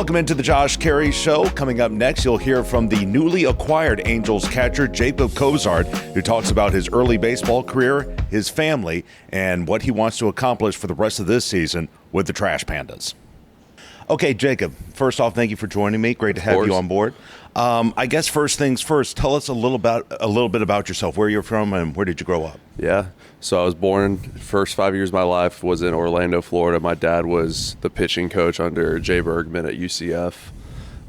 Welcome into the Josh Caray Show. Coming up next, you'll hear from the newly acquired Angels catcher, Jacob Cozart, who talks about his early baseball career, his family, and what he wants to accomplish for the rest of this season with the Trash Pandas. Okay, Jacob, first off, thank you for joining me. Great to have you on board. I guess first things first, tell us a little bit about yourself, where you're from and where did you grow up? Yeah, so I was born, first 5 years of my life was in Orlando, Florida. My dad was the pitching coach under Jay Bergman at UCF.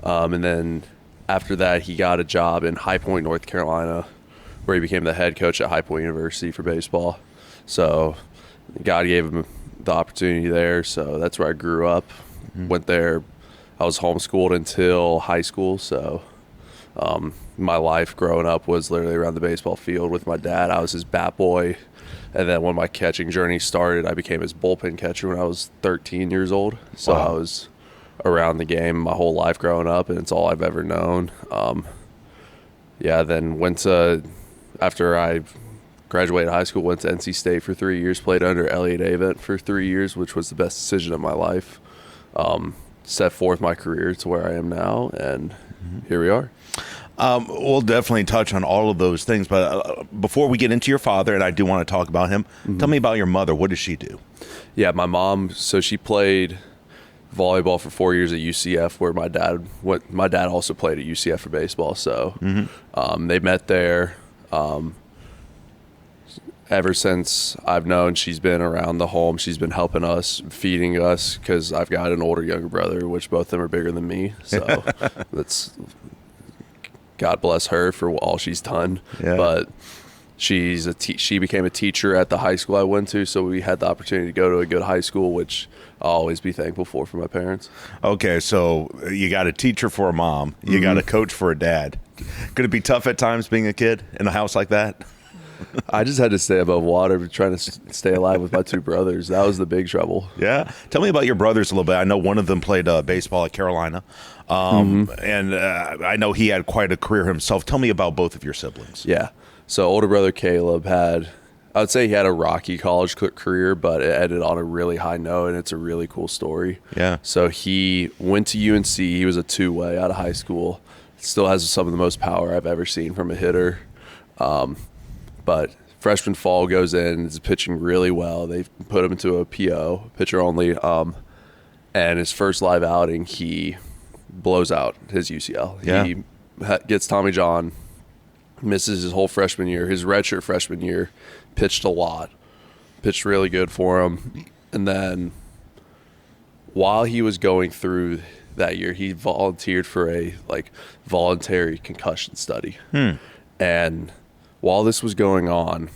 And then after that, he got a job in High Point, North Carolina, where he became the head coach at High Point University for baseball. So God gave him the opportunity there, so that's where I grew up. Went there. I was homeschooled until high school, so my life growing up was literally around the baseball field with my dad. I was his bat boy, and then when my catching journey started, I became his bullpen catcher when I was 13 years old. So I was around the game my whole life growing up, and it's all I've ever known. Then after I graduated high school, went to NC State for 3 years, played under Elliott Avent for 3 years, which was the best decision of my life. Set forth my career to where I am now, and here we are. We'll definitely touch on all of those things, but before we get into your father, and I do want to talk about him, tell me about your mother. What does she do? Yeah, my mom, so she played volleyball for 4 years at UCF, where my dad also played at UCF for baseball, so they met there. Ever since I've known, she's been around the home. She's been helping us, feeding us, because I've got an older, younger brother, which both of them are bigger than me. So that's God bless her for all she's done. Yeah. But she became a teacher at the high school I went to, so we had the opportunity to go to a good high school, which I'll always be thankful for my parents. Okay, so you got a teacher for a mom. You got a coach for a dad. Could it be tough at times being a kid in a house like that? I just had to stay above water, trying to stay alive with my two brothers. That was the big trouble. Yeah. Tell me about your brothers a little bit. I know one of them played baseball at Carolina, and I know he had quite a career himself. Tell me about both of your siblings. Yeah. So older brother Caleb I would say he had a rocky college career, but it ended on a really high note, and it's a really cool story. Yeah. So he went to UNC. He was a two-way out of high school. Still has some of the most power I've ever seen from a hitter. But freshman fall goes in, is pitching really well. They put him into a PO, pitcher only, and his first live outing, he blows out his UCL. Yeah. He gets Tommy John, misses his whole freshman year. His redshirt freshman year, pitched a lot, pitched really good for him. And then while he was going through that year, he volunteered for a voluntary concussion study. And while this was going on,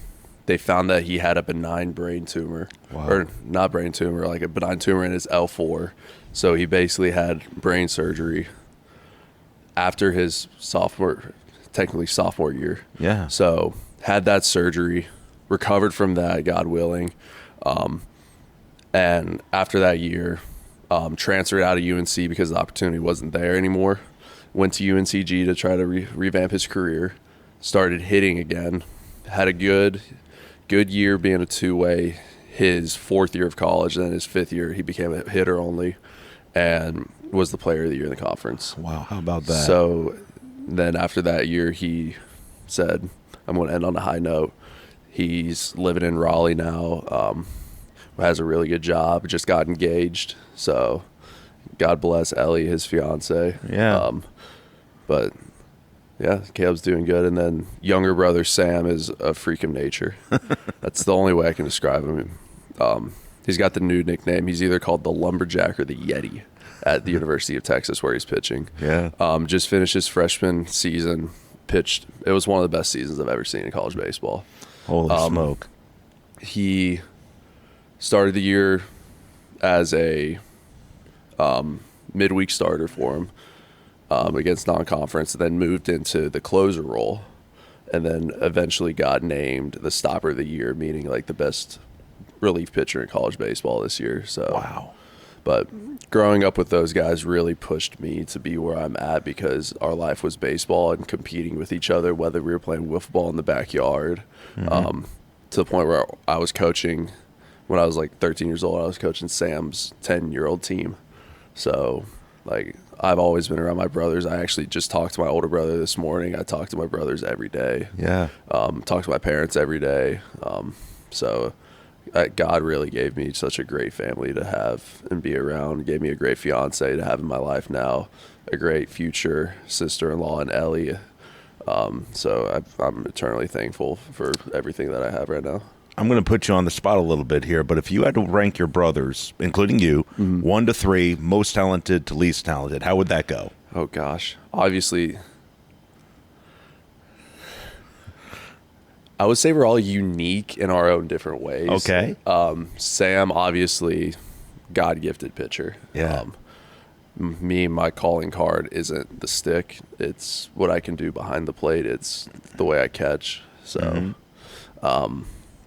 they found that he had a benign brain tumor. Wow. Or not brain tumor, like a benign tumor in his L4. So he basically had brain surgery after his sophomore year. Yeah. So had that surgery, recovered from that, God willing. And after that year, transferred out of UNC because the opportunity wasn't there anymore. Went to UNCG to try to revamp his career. Started hitting again, had a good year being a two-way his fourth year of college, and then his fifth year he became a hitter only and was the player of the year in the conference. Wow, how about that? So then after that year he said, I'm going to end on a high note. He's living in Raleigh now, has a really good job, just got engaged, so God bless Ellie, his fiance. Yeah. But yeah, Caleb's doing good. And then younger brother Sam is a freak of nature. That's the only way I can describe him. He's got the new nickname. He's either called the Lumberjack or the Yeti at the University of Texas where he's pitching. Yeah. Just finished his freshman season, pitched. It was one of the best seasons I've ever seen in college baseball. Holy smoke. He started the year as a midweek starter for him. Against non-conference, and then moved into the closer role, and then eventually got named the stopper of the year, meaning like the best relief pitcher in college baseball this year. So wow. But growing up with those guys really pushed me to be where I'm at, because our life was baseball and competing with each other, whether we were playing wiffle ball in the backyard, to the point where I was coaching. When I was like 13 years old, I was coaching Sam's 10-year-old team. So Like, I've always been around my brothers. I actually just talked to my older brother this morning. I talk to my brothers every day. Yeah. Talk to my parents every day. So God really gave me such a great family to have and be around. Gave me a great fiance to have in my life now, a great future sister-in-law in Ellie. So I'm eternally thankful for everything that I have right now. I'm going to put you on the spot a little bit here, but if you had to rank your brothers, including you, 1 to 3, most talented to least talented, how would that go? Oh, gosh. Obviously, I would say we're all unique in our own different ways. Okay. Sam, obviously, God-gifted pitcher. Yeah. Me, my calling card isn't the stick. It's what I can do behind the plate. It's the way I catch. So,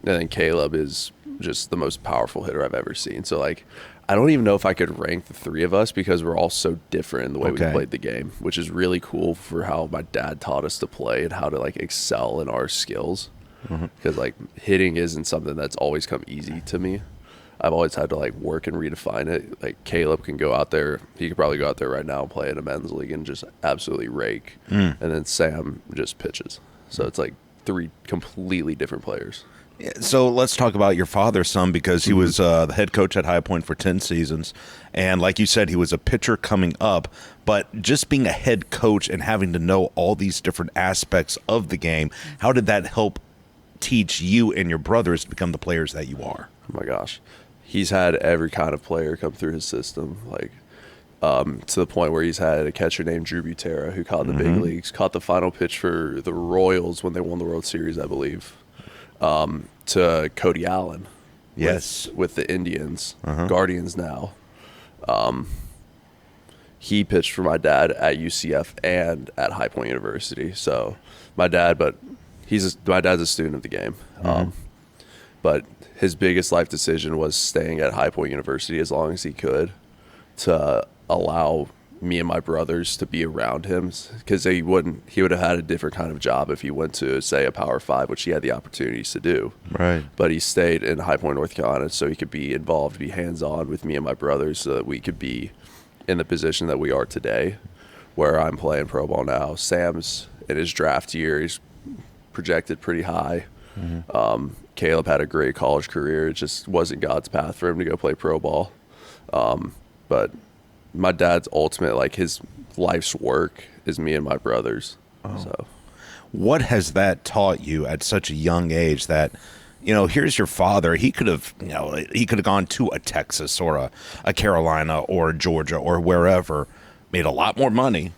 and then Caleb is just the most powerful hitter I've ever seen. So, like, I don't even know if I could rank the three of us because we're all so different in the way we played the game, which is really cool for how my dad taught us to play and how to, like, excel in our skills. Because, like, hitting isn't something that's always come easy to me. I've always had to, like, work and redefine it. Like, Caleb can go out there. He could probably go out there right now and play in a men's league and just absolutely rake. And then Sam just pitches. So it's, like, 3 completely different players. So let's talk about your father some, because he was the head coach at High Point for 10 seasons. And like you said, he was a pitcher coming up. But just being a head coach and having to know all these different aspects of the game, how did that help teach you and your brothers to become the players that you are? Oh, my gosh. He's had every kind of player come through his system, like to the point where he's had a catcher named Drew Butera who caught the big leagues, caught the final pitch for the Royals when they won the World Series, I believe. To Cody Allen, with the Indians, Guardians now. He pitched for my dad at UCF and at High Point University. So my dad's a student of the game. But his biggest life decision was staying at High Point University as long as he could to allow me and my brothers to be around him, because he would have had a different kind of job if he went to, say, a Power 5, which he had the opportunities to do. Right. But he stayed in High Point, North Carolina, so he could be involved, be hands-on with me and my brothers, so that we could be in the position that we are today, where I'm playing pro ball now. Sam's in his draft year. He's projected pretty high. Caleb had a great college career. It just wasn't God's path for him to go play pro ball. But my dad's ultimate, like, his life's work is me and my brothers. So what has that taught you at such a young age that, here's your father, he could have gone to a Texas or a Carolina or Georgia or wherever, made a lot more money,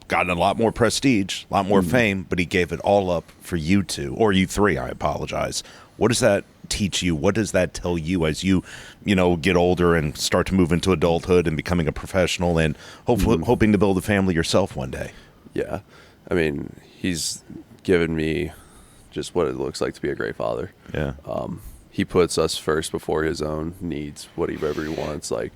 gotten a lot more prestige, a lot more fame, but he gave it all up for you two, or you three, I apologize. What does that teach you? What does that tell you as you get older and start to move into adulthood and becoming a professional and hopefully hoping to build a family yourself one day? Yeah. I mean, he's given me just what it looks like to be a great father. Yeah. He puts us first before his own needs, whatever he wants. Like,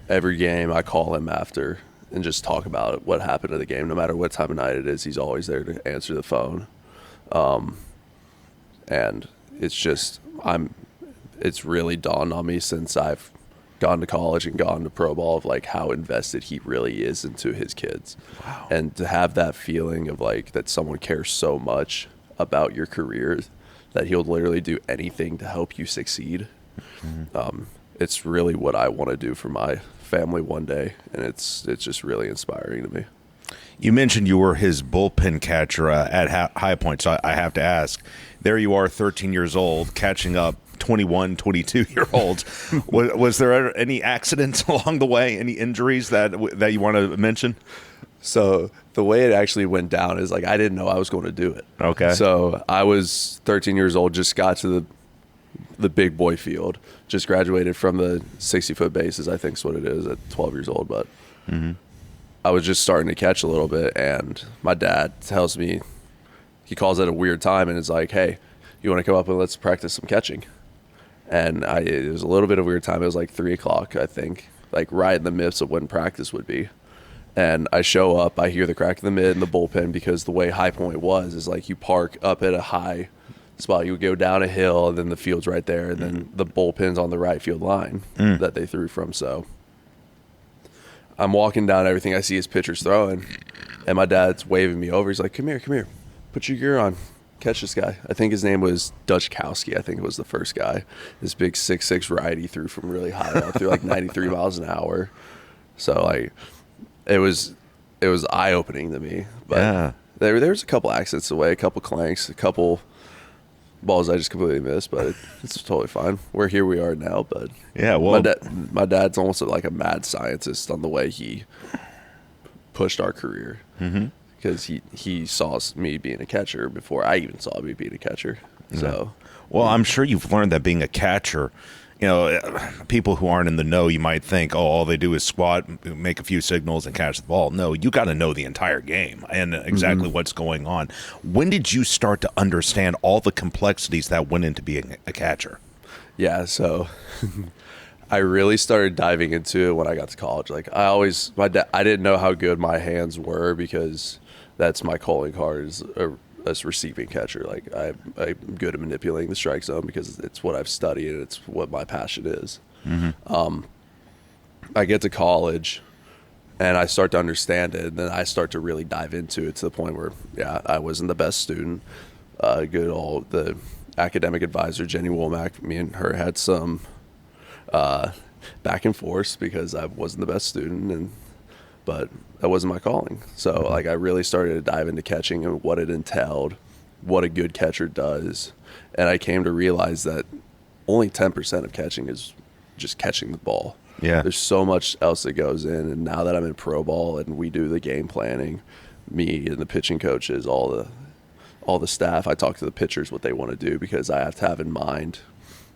every game I call him after and just talk about what happened to the game. No matter what time of night it is, he's always there to answer the phone. And it's just, it's really dawned on me since I've gone to college and gone to pro ball of, like, how invested he really is into his kids. Wow. And to have that feeling of, like, that someone cares so much about your career that he'll literally do anything to help you succeed. It's really what I want to do for my family one day, and it's just really inspiring to me. You mentioned you were his bullpen catcher at High Point, so I have to ask. There you are, 13 years old, catching up 21, 22-year-olds. Was there any accidents along the way, any injuries that you want to mention? So the way it actually went down is, like, I didn't know I was going to do it. Okay. So I was 13 years old, just got to the big boy field, just graduated from the 60-foot bases, I think is what it is, at 12 years old. But I was just starting to catch a little bit, and my dad tells me, he calls at a weird time and is like, hey, you want to come up and let's practice some catching? And it was a little bit of a weird time. It was like 3 o'clock, I think, like right in the midst of when practice would be. And I show up, I hear the crack in the mid and the bullpen, because the way High Point was is, like, you park up at a high spot, you would go down a hill, and then the field's right there, and then the bullpen's on the right field line that they threw from. So I'm walking down everything. I see his pitchers throwing, and my dad's waving me over. He's like, come here. Put your gear on. Catch this guy. I think his name was Dutchkowski. I think it was the first guy. This big 6'6" righty threw from really high up, threw like 93 miles an hour. So like, it was eye opening to me. But there was a couple accidents away, a couple clanks, a couple balls I just completely missed, but it's totally fine. We are now. But yeah, well, my dad's almost like a mad scientist on the way he pushed our career. Mm-hmm. Because he saw me being a catcher before I even saw me being a catcher. So, well, I'm sure you've learned that being a catcher, people who aren't in the know, you might think, all they do is squat, make a few signals, and catch the ball. No, you got to know the entire game and exactly what's going on. When did you start to understand all the complexities that went into being a catcher? Yeah, so I really started diving into it when I got to college. Like I didn't know how good my hands were because that's my calling card as a receiving catcher. Like I'm good at manipulating the strike zone because it's what I've studied and it's what my passion is. Mm-hmm. I get to college and I start to understand it, and then I start to really dive into it to the point where, I wasn't the best student. The academic advisor, Jenny Womack, me and her had some back and forth because I wasn't the best student, but that wasn't my calling. So like I really started to dive into catching and what it entailed, what a good catcher does. And I came to realize that only 10% of catching is just catching the ball. Yeah. There's so much else that goes in. And now that I'm in pro ball and we do the game planning, me and the pitching coaches, all the staff, I talk to the pitchers what they want to do because I have to have in mind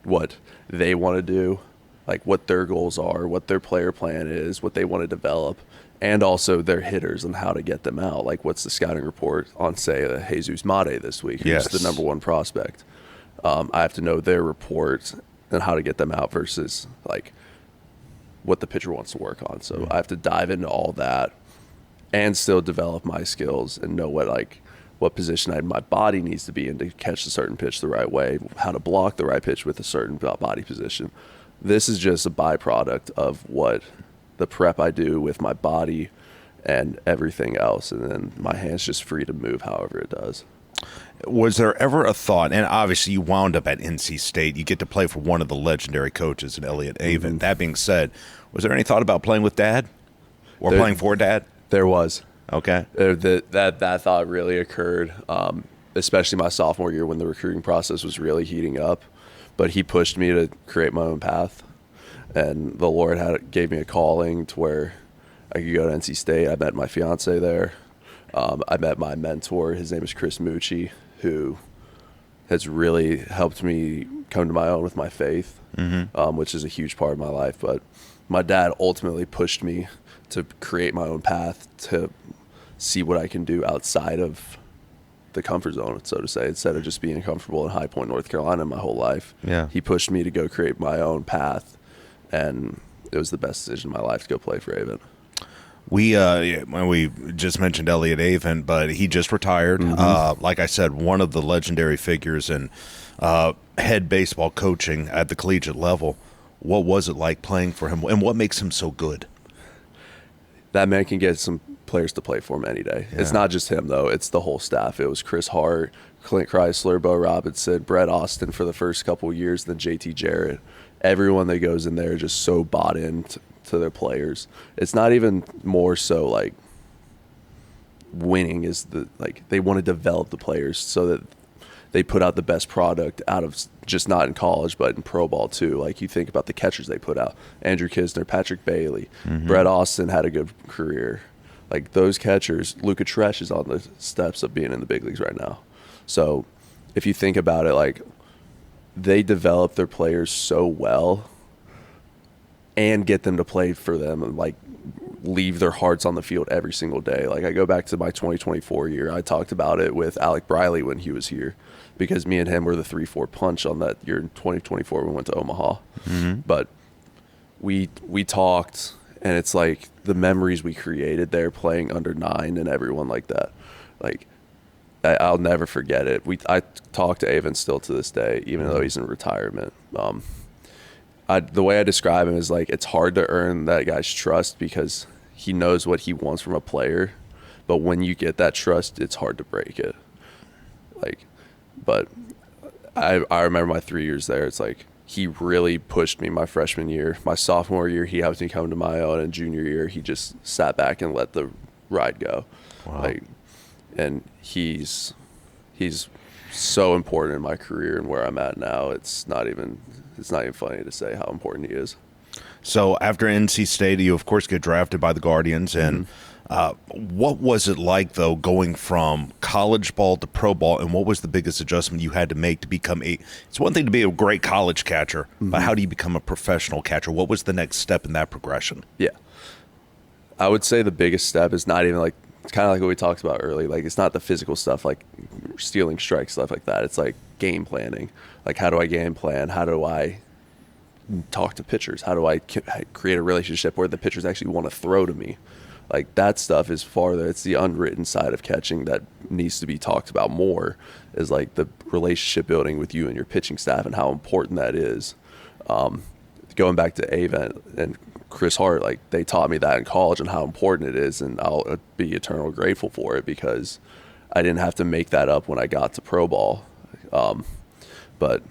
what they want to do, like what their goals are, what their player plan is, what they want to develop, and also their hitters and how to get them out. Like what's the scouting report on, say, Jesus Mate this week, who's the number one prospect. I have to know their report and how to get them out versus like what the pitcher wants to work on. So I have to dive into all that and still develop my skills and know what position my body needs to be in to catch a certain pitch the right way, how to block the right pitch with a certain body position. This is just a byproduct of what the prep I do with my body and everything else. And then my hand's just free to move however it does. Was there ever a thought, and obviously you wound up at NC State, you get to play for one of the legendary coaches in Elliott Avent. Mm-hmm. That being said, was there any thought about playing with Dad or playing for Dad? There was. Okay. That thought really occurred, especially my sophomore year when the recruiting process was really heating up. But he pushed me to create my own path. And the Lord gave me a calling to where I could go to NC State. I met my fiance there. I met my mentor. His name is Chris Mucci, who has really helped me come to my own with my faith, which is a huge part of my life. But my dad ultimately pushed me to create my own path, to see what I can do outside of the comfort zone, so to say, instead of just being comfortable in High Point, North Carolina my whole life. Yeah. He pushed me to go create my own path, and it was the best decision of my life to go play for Avent. We just mentioned Elliott Avent, but he just retired. Like I said, one of the legendary figures in head baseball coaching at the collegiate level. What was it like playing for him, and what makes him so good? That man can get some players to play for him any day. Yeah. It's not just him, though. It's the whole staff. It was Chris Hart, Clint Chrysler, Bo Robinson, Brett Austin for the first couple of years, then JT Jarrett. Everyone that goes in there just so bought in to their players. It's not even more so like winning is they want to develop the players so that they put out the best product out of just not in college but in pro ball too. Like you think about the catchers they put out, Andrew Kisner, Patrick Bailey, Brett Austin had a good career. Like those catchers, Luca Tresh is on the steps of being in the big leagues right now. So if you think about it, like they develop their players so well and get them to play for them and like leave their hearts on the field every single day. Like I go back to my 2024 year. I talked about it with Alec Briley when he was here because me and him were the 3-4 punch on that year in 2024 when we went to Omaha. But we talked, and it's like the memories we created there playing under 9 and everyone like that. Like I'll never forget it. I talk to Avent still to this day, even though he's in retirement. The way I describe him is like it's hard to earn that guy's trust because he knows what he wants from a player, but when you get that trust, it's hard to break it. Like, but I remember my 3 years there. It's like he really pushed me my freshman year. My sophomore year, he helped me come to my own, and junior year, he just sat back and let the ride go. Wow. Like, and he's so important in my career and where I'm at now. It's not even funny to say how important he is. So after NC State, you of course get drafted by the Guardians, and what was it like though going from college ball to pro ball, and what was the biggest adjustment you had to make to become it's one thing to be a great college catcher, but how do you become a professional catcher? What was the next step in that progression? Yeah. I would say the biggest step is not even like, it's kind of like what we talked about earlier. Like, it's not the physical stuff, like stealing strikes, stuff like that. It's like game planning. Like, how do I game plan? How do I talk to pitchers? How do I create a relationship where the pitchers actually want to throw to me? Like, that stuff is farther. It's the unwritten side of catching that needs to be talked about more, is like the relationship building with you and your pitching staff and how important that is. Going back to Avent and Chris Hart, like, they taught me that in college and how important it is, and I'll be eternally grateful for it because I didn't have to make that up when I got to pro ball. But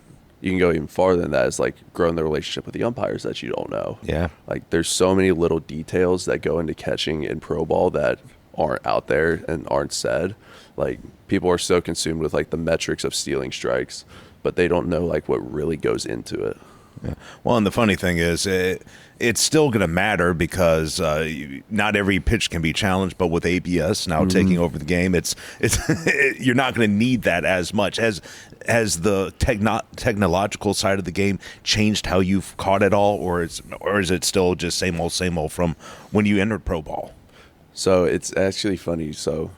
you can go even farther than that, is like growing the relationship with the umpires that you don't know. Yeah. Like, there's so many little details that go into catching in pro ball that aren't out there and aren't said. Like, people are so consumed with like the metrics of stealing strikes, but they don't know like what really goes into it. Yeah. Well, and the funny thing is, it's still going to matter because not every pitch can be challenged. But with ABS now taking over the game, it's you're not going to need that as much. Has the technological side of the game changed how you've caught it all, or is it still just same old from when you entered pro ball? So it's actually funny. So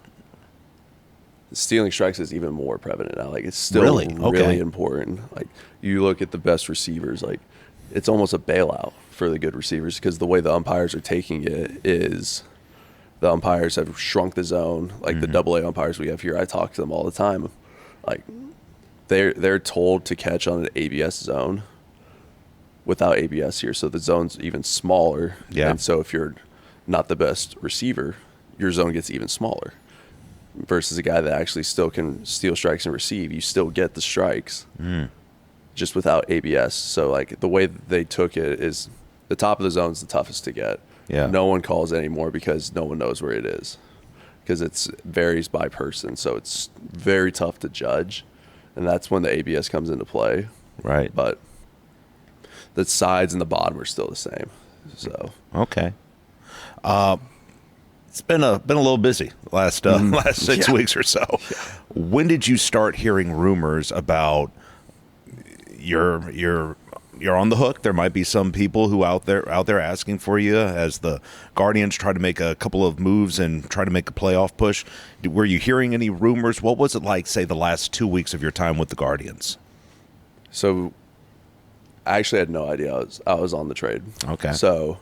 stealing strikes is even more prevalent now. Like, it's still really important. Like, you look at the best receivers, like, it's almost a bailout for the good receivers because the way the umpires are taking it is the umpires have shrunk the zone. Like, the AA umpires we have here, I talk to them all the time. Like, they're told to catch on an ABS zone without ABS here, so the zone's even smaller. Yeah. And so if you're not the best receiver, your zone gets even smaller. Versus a guy that actually still can steal strikes and receive, you still get the strikes just without ABS. So like the way they took it is the top of the zone is the toughest to get. Yeah. No one calls anymore because no one knows where it is because it varies by person. So it's very tough to judge, and that's when the ABS comes into play. Right. But the sides and the bottom are still the same. So okay. It's been a little busy last 6 weeks or so. Yeah. When did you start hearing rumors about you're on the hook? There might be some people who out there asking for you as the Guardians try to make a couple of moves and try to make a playoff push. Were you hearing any rumors? What was it like, say, the last 2 weeks of your time with the Guardians? So I actually had no idea I was on the trade. Okay. So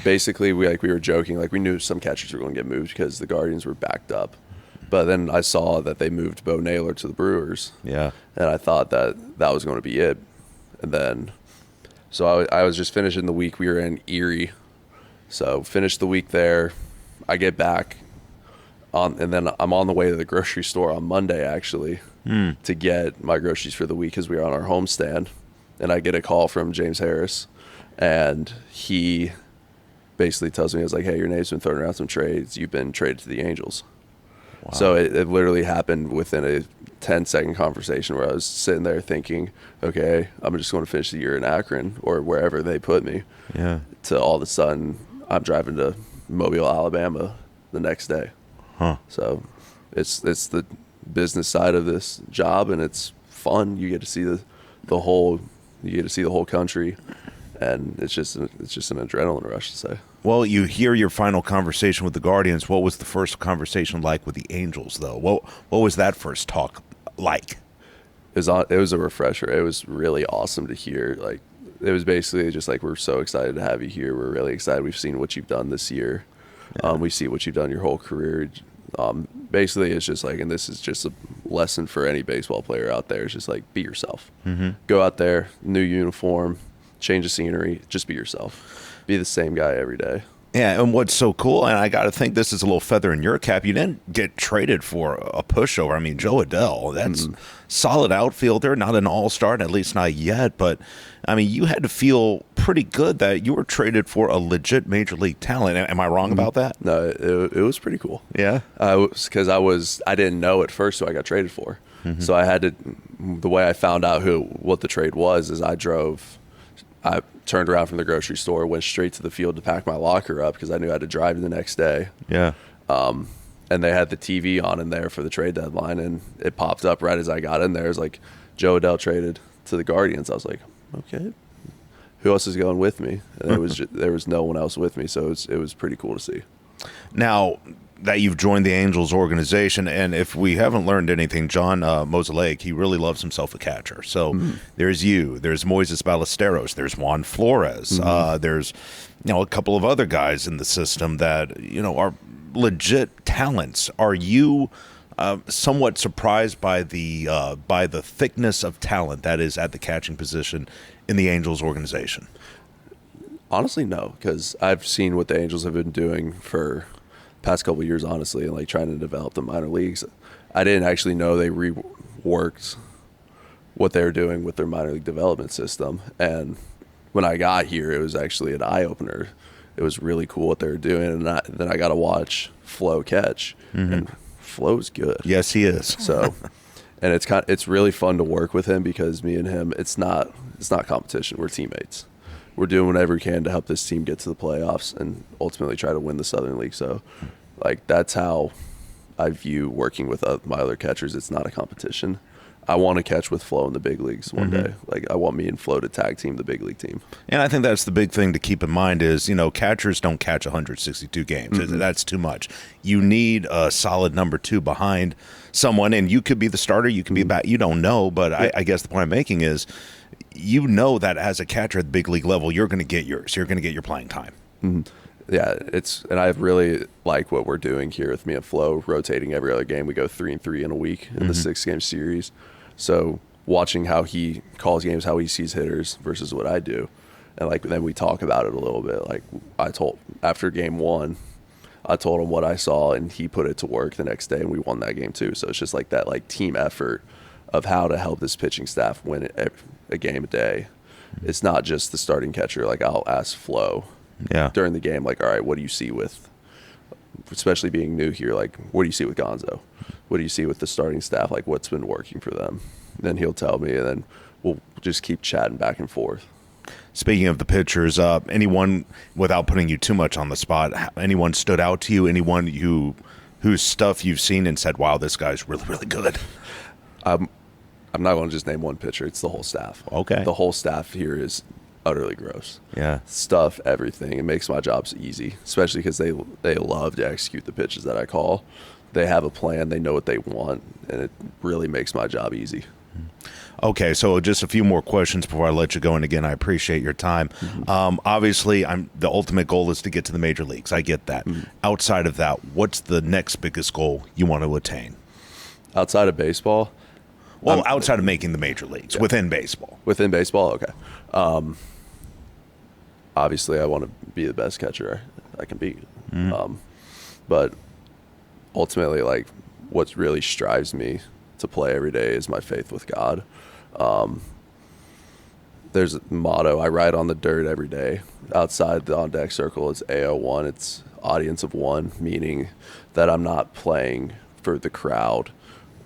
basically we were joking, like we knew some catchers were going to get moved because the Guardians were backed up. But then I saw that they moved Bo Naylor to the Brewers. Yeah. And I thought that was going to be it. And then so I was just finishing the week. We were in Erie. So finished the week there. I get back and then I'm on the way to the grocery store on Monday actually to get my groceries for the week because we were on our homestand. And I get a call from James Harris, and he basically tells me, I was like, hey, your name's been thrown around some trades. You've been traded to the Angels. Wow. So it literally happened within a 10-second conversation where I was sitting there thinking, okay, I'm just going to finish the year in Akron or wherever they put me. Yeah. To all of a sudden, I'm driving to Mobile, Alabama the next day. Huh. So it's the business side of this job, and it's fun. You get to see the whole country. And it's just an adrenaline rush to say. Well, you hear your final conversation with the Guardians. What was the first conversation like with the Angels, though? What was that first talk like? It was a refresher. It was really awesome to hear. Like, it was basically just like, we're so excited to have you here. We're really excited. We've seen what you've done this year. Yeah. We see what you've done your whole career. Basically, it's just like, and this is just a lesson for any baseball player out there. It's just like, be yourself. Mm-hmm. Go out there, new uniform. change the scenery, just be yourself. Be the same guy every day. Yeah, and what's so cool, and I got to think this is a little feather in your cap, you didn't get traded for a pushover. I mean, Joe Adell, that's solid outfielder, not an all-star, at least not yet, but, I mean, you had to feel pretty good that you were traded for a legit major league talent. Am I wrong about that? No, it was pretty cool. Yeah? Because I didn't know at first who I got traded for. So I had to, the way I found out what the trade was is I turned around from the grocery store, went straight to the field to pack my locker up because I knew I had to drive the next day. Yeah. And they had the TV on in there for the trade deadline, and it popped up right as I got in there. It was like, Joe Adell traded to the Guardians. I was like, okay, who else is going with me? And there was no one else with me, so it was pretty cool to see. Now that you've joined the Angels organization, and if we haven't learned anything, John Mozeliak, he really loves himself a catcher. So there's you, there's Moises Ballesteros, there's Juan Flores, there's a couple of other guys in the system that are legit talents. Are you somewhat surprised by the thickness of talent that is at the catching position in the Angels organization? Honestly, no, because I've seen what the Angels have been doing for past couple of years, honestly, and like trying to develop the minor leagues. I didn't actually know they reworked what they were doing with their minor league development system. And when I got here, it was actually an eye opener. It was really cool what they were doing, and then I got to watch Flo catch, and Flo's good. Yes, he is. So, and it's really fun to work with him because me and him, it's not competition. We're teammates. We're doing whatever we can to help this team get to the playoffs and ultimately try to win the Southern League. So, like, that's how I view working with my other catchers. It's not a competition. I want to catch with Flo in the big leagues one day. Like, I want me and Flo to tag team the big league team. And I think that's the big thing to keep in mind is, catchers don't catch 162 games. That's too much. You need a solid number two behind someone, and you could be the starter, you can be back. You don't know, but I guess the point I'm making is, that as a catcher at the big league level, you're going to get yours. You're going to get your playing time. Yeah, and I really like what we're doing here with me and Flo, rotating every other game. We go 3-3 in a week in the 6-game series. So watching how he calls games, how he sees hitters versus what I do, and then we talk about it a little bit. Like after game one, I told him what I saw, and he put it to work the next day, and we won that game too. So it's just like that team effort of how to help this pitching staff win a game a day. It's not just the starting catcher. Like, I'll ask Flo during the game, like, all right, what do you see with, especially being new here, like, what do you see with Gonzo? What do you see with the starting staff? Like, what's been working for them? Then he'll tell me, and then we'll just keep chatting back and forth. Speaking of the pitchers, anyone, without putting you too much on the spot, anyone stood out to you? Anyone whose stuff you've seen and said, wow, this guy's really, really good? I'm not going to just name one pitcher. It's the whole staff. Okay. The whole staff here is utterly gross. Yeah. Stuff, everything. It makes my jobs easy, especially because they love to execute the pitches that I call. They have a plan. They know what they want, and it really makes my job easy. Okay, so just a few more questions before I let you go. And again, I appreciate your time. Obviously, the ultimate goal is to get to the major leagues. I get that. Outside of that, what's the next biggest goal you want to attain? Outside of baseball? Well, outside of making the major leagues, within baseball. Within baseball, okay. Obviously, I want to be the best catcher I can be. But ultimately, like, what really strives me to play every day is my faith with God. There's a motto, I ride on the dirt every day. Outside the on-deck circle, it's AO1. It's audience of one, meaning that I'm not playing for the crowd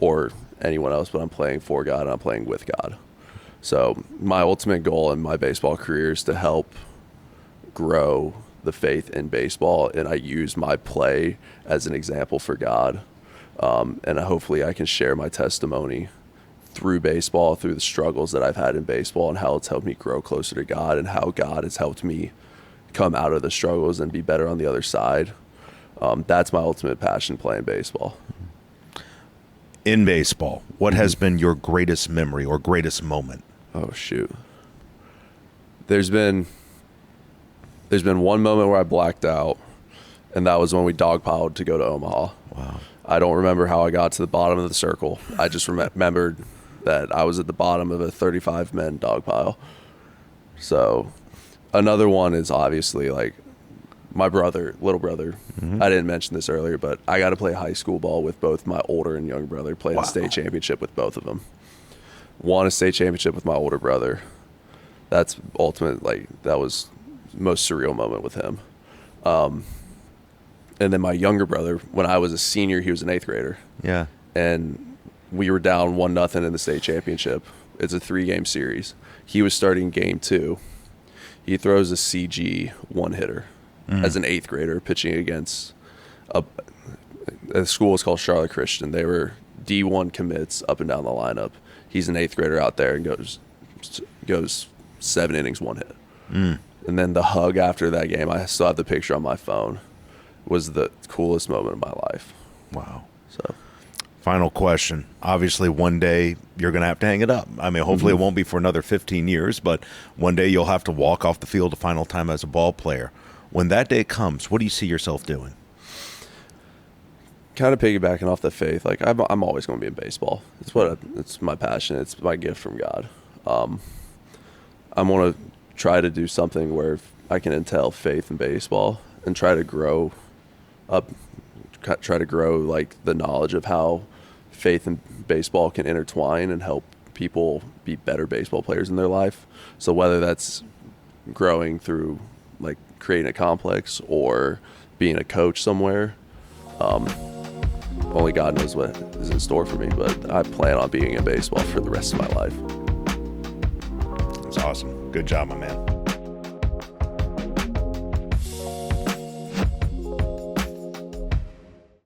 or anyone else, but I'm playing for God and I'm playing with God. So my ultimate goal in my baseball career is to help grow the faith in baseball, and I use my play as an example for God. And hopefully I can share my testimony through baseball, through the struggles that I've had in baseball and how it's helped me grow closer to God and how God has helped me come out of the struggles and be better on the other side. That's my ultimate passion, playing baseball. In baseball, what has been your greatest memory or greatest moment? Oh, shoot. There's been one moment where I blacked out, and that was when we dogpiled to go to Omaha. Wow. I don't remember how I got to the bottom of the circle. I just remembered that I was at the bottom of a 35-man dog pile. So another one is obviously like my little brother. I didn't mention this earlier, but I got to play high school ball with both my older and younger brother, played the state championship with both of them. Won a state championship with my older brother. That's that was the most surreal moment with him. And then my younger brother, when I was a senior, he was an 8th grader. Yeah. And we were down 1-0 in the state championship. It's a 3-game series. He was starting game 2. He throws a CG one-hitter as an 8th grader pitching against the school was called Charlotte Christian. They were D1 commits up and down the lineup. He's an 8th grader out there and goes 7 innings, 1 hit. And then the hug after that game, I still have the picture on my phone, was the coolest moment of my life. Wow. So, final question. Obviously, one day you're going to have to hang it up. I mean, hopefully it won't be for another 15 years, but one day you'll have to walk off the field a final time as a ball player. When that day comes, what do you see yourself doing? kind of piggybacking off the faith, like I'm always going to be in baseball. It's my passion. It's my gift from God. I'm going to try to do something where I can entail faith in baseball and try to grow like the knowledge of how faith and baseball can intertwine and help people be better baseball players in their life. So whether that's growing through like creating a complex or being a coach somewhere, only God knows what is in store for me, but I plan on being in baseball for the rest of my life. That's awesome. Good job, my man.